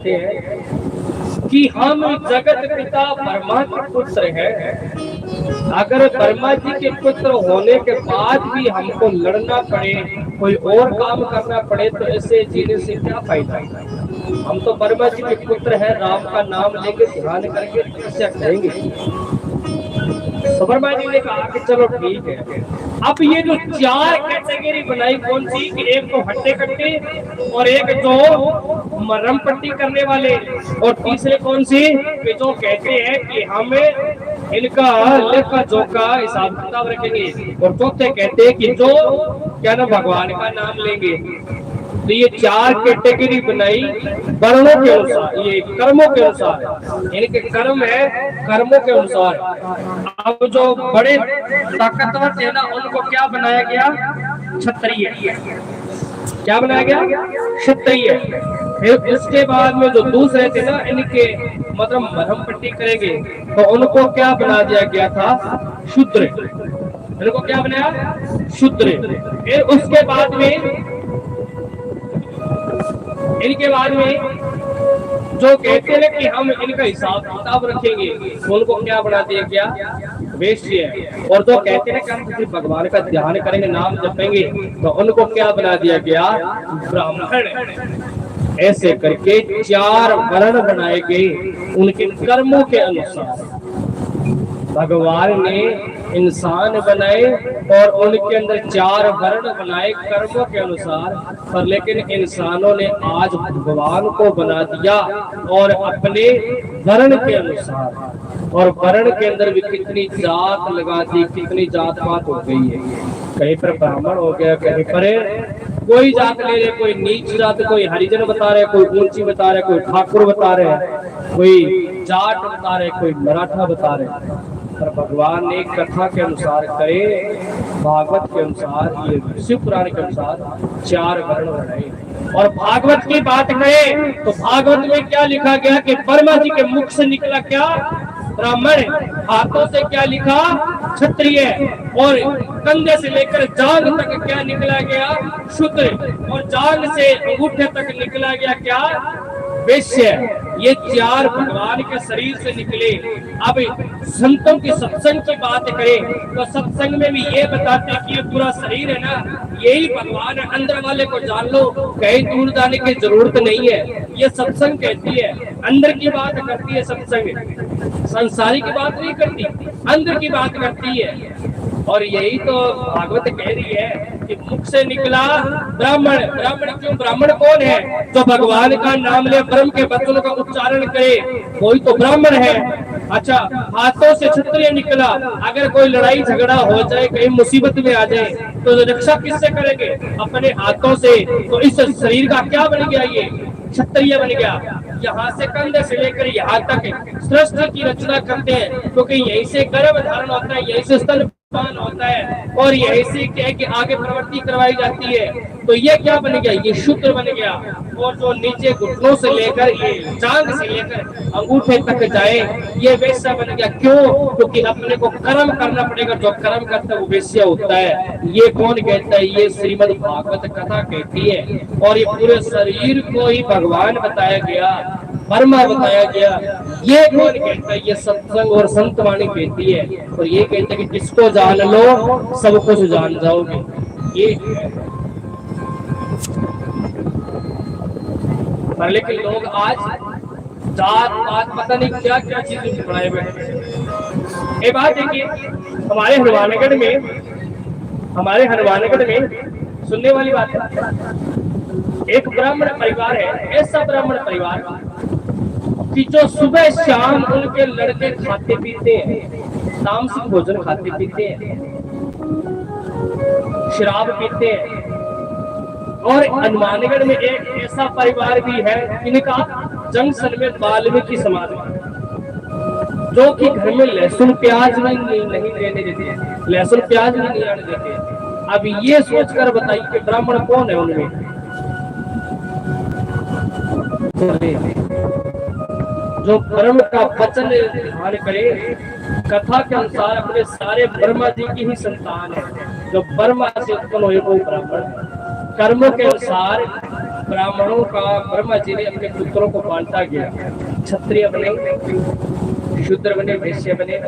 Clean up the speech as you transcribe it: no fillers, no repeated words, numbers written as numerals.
कहते हैं कि हम जगत पिता ब्रह्मा के पुत्र हैं। अगर ब्रह्मा जी के पुत्र होने के बाद भी हमको लड़ना पड़े, कोई और काम करना पड़े, तो ऐसे जीने से क्या फायदा। हम तो ब्रह्मा जी के पुत्र हैं, राम का नाम लेके ध्यान करके तपस्या करेंगे। तो ब्रह्मा जी ने कहा कि चलो ठीक है। अब ये जो चार कैटेगरी बनाई, कौन सी, कि एक तो हट्टे कट्टे, और एक जो मरहम पट्टी करने वाले, और तीसरे कौन सी, कि जो कहते हैं कि हमें इनका लेखा जोखा हिसाब किताब रखेंगे, और चौथे कहते हैं कि जो क्या ना भगवान का नाम लेंगे। तो ये चार कैटेगरी बनाई वर्णों के अनुसार, ये कर्मों के अनुसार, इनके कर्म है कर्मों के अनुसार। अब जो बड़े ताकतवर थे ना, उनको क्या बनाया गया, क्षत्रिय। क्या बनाया गया, क्षत्रिय। फिर उसके बाद में जो दूसरे थे ना, इनके मतलब मरहम पट्टी करेंगे, तो उनको क्या बना दिया गया था, शूद्र। इनको क्या बनाया, शूद्र। फिर उसके बाद में इनके बाद में जो कहते हैं कि हम इनका हिसाब किताब रखेंगे, उनको क्या बना दिया गया, वैश्य। और जो कहते हैं कि हम किसी भगवान का ध्यान करेंगे, नाम जपेंगे, तो उनको क्या बना दिया गया, ब्राह्मण। ऐसे करके चार वर्ण बनाए गए उनके कर्मों के अनुसार। भगवान ने इंसान बनाए और उनके अंदर चार वर्ण बनाए कर्मों के अनुसार, पर लेकिन इंसानों ने आज भगवान को बना दिया और अपने वर्ण के अनुसार। और वर्ण के अंदर भी कितनी जात लगा दी, कितनी जात पात हो गई है। कहीं पर ब्राह्मण हो गया, कहीं पर कोई जात ले रहे, कोई नीच जात, कोई हरिजन बता रहे, कोई ऊंची बता रहे, कोई ठाकुर बता रहे, कोई जाट बता रहे, कोई मराठा बता रहे। पर भगवान ने कथा के अनुसार करे, भागवत के अनुसार, ये शिव पुराण के अनुसार चार वर्ण बनाए। और भागवत की बात करें तो भागवत में क्या लिखा गया कि ब्रह्मा जी के मुख से निकला क्या, ब्राह्मण, हाथों से क्या लिखा, क्षत्रिय, और कंधे से लेकर जांग तक क्या निकला गया, शूद्र, और जांग से अंगूठे तक निकला गया क्या, वैश्य। ये चार भगवान के शरीर से निकले। अब संतों की सत्संग की बात करें तो सत्संग में भी ये बताते हैं कि ये पूरा शरीर है ना, यही भगवान है, अंदर वाले को जान लो, कहीं दूर जाने की जरूरत नहीं है। ये सत्संग कहती है, अंदर की बात करती है सत्संग, संसारी की बात नहीं करती, अंदर की बात करती है। और यही तो भागवत कह रही है कि मुख से निकला ब्राह्मण। ब्राह्मण क्यों, ब्राह्मण कौन है, जो भगवान का नाम ले, ब्रह्म के वचनों का उच्चारण करे, कोई तो ब्राह्मण है। अच्छा, हाथों से क्षत्रिय निकला। अगर कोई लड़ाई झगड़ा हो जाए, कहीं मुसीबत में आ जाए, तो रक्षा किससे करेंगे, अपने हाथों से। तो इस शरीर का क्या बन गया, ये क्षत्रिय बन गया। यहाँ से कंधे से लेकर यहाँ तक सृष्टि की रचना करते हैं, क्योंकि यहीं से गर्भ धारण होता है, यहीं से स्तनपान होता है, और यहीं से क्या है कि आगे प्रवृत्ति करवाई जाती है। तो ये क्या बन गया, ये शूद्र बन गया। और जो नीचे घुटनों से लेकर, ये जांग से लेकर अंगूठे तक जाए, ये वैश्य बन गया। क्यों, क्योंकि अपने को कर्म करना पड़ेगा, जो कर्म करता है वो वैश्य होता है। ये कौन कहता है, ये श्रीमद् भागवत कथा कहती है। और ये पूरे शरीर को ही भगवान बताया गया, ब्रह्मा बताया गया। ये कौन कहता है, ये सत्संग और संतवाणी कहती है। और ये कहते हैं कि जिसको जान लो सब कुछ जान जाओगे। ये पर लेकिन लोग आज जात पात पता नहीं क्या क्या चीजें पढ़ाए बैठे। ये बात देखिए, हमारे हनुमानगढ़ में सुनने वाली बात है। एक ब्राह्मण परिवार है, ऐसा ब्राह्मण परिवार कि जो सुबह शाम उनके लड़के खाते पीते हैं, तामसिक भोजन खाते पीते हैं, शराब पीते हैं। और हनुमानगढ़ में एक ऐसा परिवार भी है, इनका जंक्शन में वाल्मीकि समाज, जो कि घर में लहसुन प्याज नहीं लेने देते, लहसुन प्याज नहीं आने देते। अब ये सोचकर बताइए कि ब्राह्मण कौन है उनमें, जो ब्रह्म का वचन ध्यान करे, कथा के अनुसार अपने सारे ब्रह्मा जी की ही संतान है। जो ब्रह्मा से उत्पन्न हुए वो ब्राह्मण, कर्मों के अनुसार ब्राह्मणों का ब्रह्मा जी ने अपने पुत्रों को बांटा गया। क्षत्रिय बने, शूद्र बने, वैश्य बने।